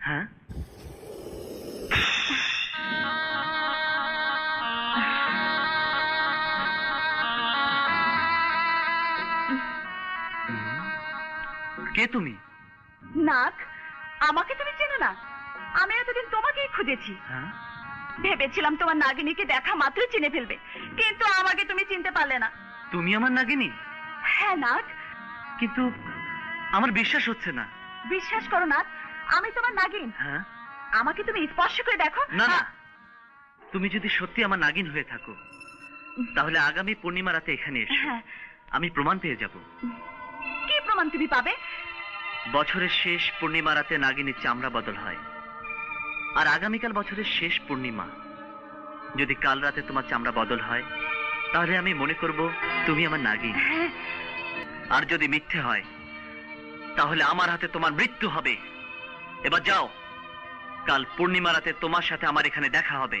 হ্যাঁ, কে তুমি? নাক, আমাকে তুমি চেনো না? আমি এতদিন তোমাকেই খুঁজেছি। হ্যাঁ, ভেবেছিলাম তোমার নাগিনীকে দেখা মাত্রই চিনে ফেলবে, কিন্তু আমাকে তুমি চিনতে পারলে না। তুমি আমার নাগিনী? হ্যাঁ নাক। কিন্তু আমার বিশ্বাস হচ্ছে না। বিশ্বাস করো নাক, আমি তোমার নাগিন। হ্যাঁ, আমাকে তুমি স্পর্শ করে দেখো। না না, তুমি যদি সত্যি আমার নাগিন হয়ে থাকো তাহলে আগামী পূর্ণিমা রাতে এখানে এসো। হ্যাঁ। আমি প্রমাণ পেয়ে যাব। কি প্রমাণ তুমি পাবে? বছরের শেষ পূর্ণিমা রাতে নাগিনীর চামড়া বদল হয়, আর আগামীকাল বছরের শেষ পূর্ণিমা। যদি কাল রাতে তোমার চামড়া বদল হয় তাহলে আমি মনে করব তুমি আমার নাগিন। হ্যাঁ। আর যদি মিথ্যে হয় তাহলে আমার হাতে তোমার মৃত্যু হবে। এবার যাও, কাল পূর্ণিমা রাতে তোমার সাথে আমার এখানে দেখা হবে।